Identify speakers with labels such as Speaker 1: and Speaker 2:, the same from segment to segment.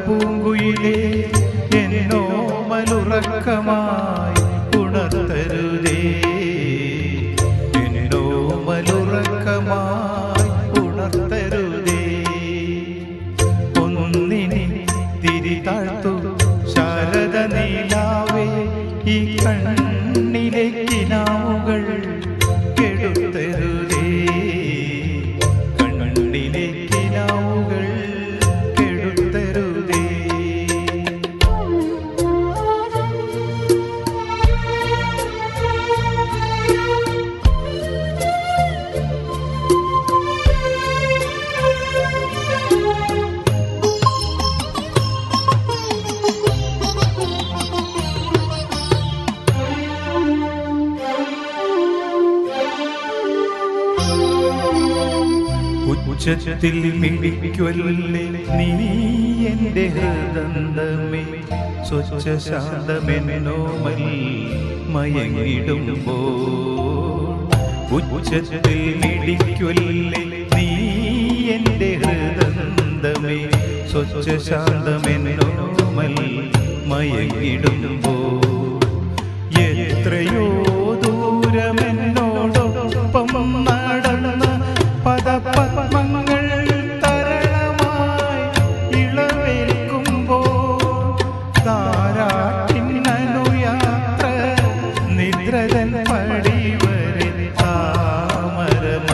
Speaker 1: പൂങ്കുയിലേ എന്നോ മലുറക്കമായി ഉണർത്തരുതേ, എന്നോ മലുറക്കമായി ഉണർത്തരുതേ. ഒന്നിനെ തിരിതാഴ്ത്തു ശാരദ നീലാവേ, ഈ കണ്ണിലെ കിനാവുകൾ കെടുത്തരുതേ, കണ്ണിലെ കിനാവുകൾ കെടുത്തരുതേ. ഉച്ചത്തിൽ മിടിക്കൊല്ലേ നീ എൻ്റെ ഹൃദന്തമേ, സ്വച്ഛ ശാന്തമെന്നോമൽ മയങ്ങിടുമ്പോൾ. ഉച്ചത്തിൽ മിടിക്കൊല്ലേ നീ എൻ്റെ ഹൃദന്തമേ, സ്വച്ഛ ശാന്തമെന്നോമൽ മയങ്ങിടുമ്പോൾ. എത്രയോ ദൂരമെന്നോടൊപ്പം നടന്ന പദപത്മങ്ങൾ തരണമായി ഇളവേൽക്കുമ്പോൾ, താരാട്ടിനനുയാത്ര നിദ്രതൻ പടിവരെ, താമരമലർമിഴി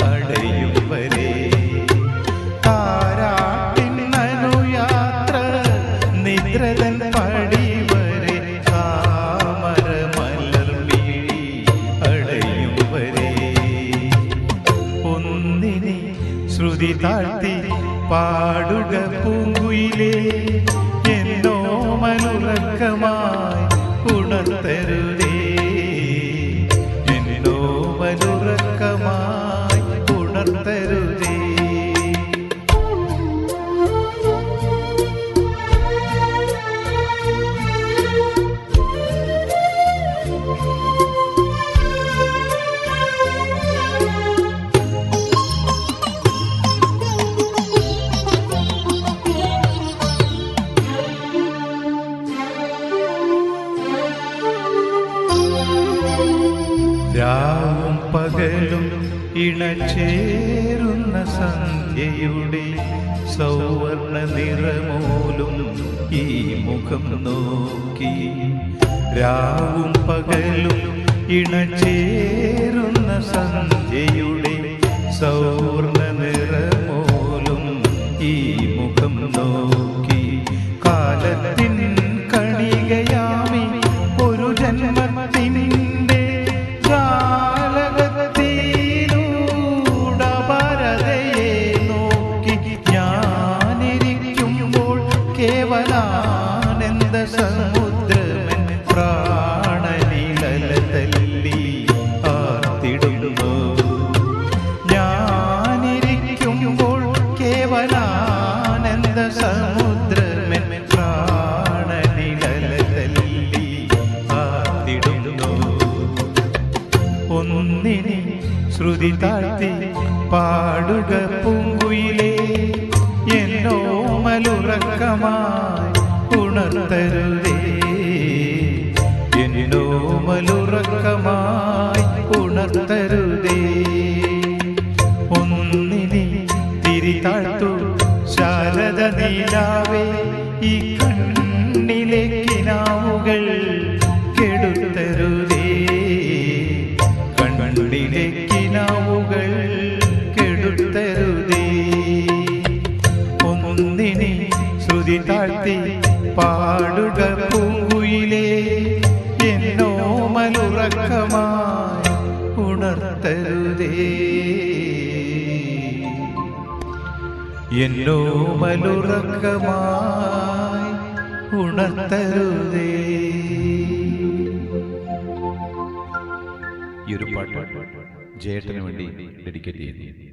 Speaker 1: അടയും വരെ. താരാട്ടിനനുയാത്ര നിദ്രതൻ പടിവരെ, താമരമലർമിഴി അടയും വരെ. ഒന്നിനെ ശ്രുതി താഴ്ത്തി പാടുക പൂങ്കുയിലേ, എന്നോ മനുറക്കമായി ഉണർത്തരുതേ, എന്നോ മനുറക്കമായി ഉണർത്തരുതേ. രാവും പകലും ഇണചേരുന്ന സന്ധ്യയുടെ സൗവർണ നിറമൂലും ഈ മുഖം നോക്കി. രാവും പകലും ഇണചേരുന്ന സന്ധ്യയുടെ സൗവർണ നിറമൂലും ഈ മുഖം നോക്കി. കാലത്തിൻ കണികയാമി ഒരു ജന്മത്തിൻ്റെ ജാലകത്തിലൂടപരതയെ നോക്കി ഞാനിരിക്കുമ്പോൾ കേവലാനന്ദ സമുദ്രമൻ പ്രാണനിലല തല്ലി ആർത്തിടുന്നു. ഞാനിരിക്കുമ്പോൾ കേവലാനന്ദ സമുദ്രമൻ പ്രാണനിലല തല്ലി ആർത്തിടുന്നു. ഒന്നിനെ ശ്രുതി താഴ്ത്തി പാടുക പൂങ്കുയിലേ, എന്നോ മലുറക്കമായി ഉണർത്തരുതേ, എന്നോ മലുറക്കമായി ഉണർത്തരുതേ. ഒന്നിനെ തിരിതാഴ്ത്തു ശാരദ നീലാവേ, ഈ കണ്ണിലെ കിനാവുകൾ കെടുത്തരുതേ, കണ്ണിലെ കിനാവുകൾ കെടുത്തരുതേ. ഒന്നിനെ ശ്രുതി താഴ്ത്തി പാടുക പൂങ്കുയിലേ, എന്നോ മലുറക്കമായി ഉണർത്തരുതേ, എന്നോ മലുറക്കമായി ഉണർത്തരുതേ. ഈ ഒരു പാട്ട് ജയേട്ടന് വേണ്ടി ഡെഡിക്കേറ്റ് ചെയ്യുന്നു.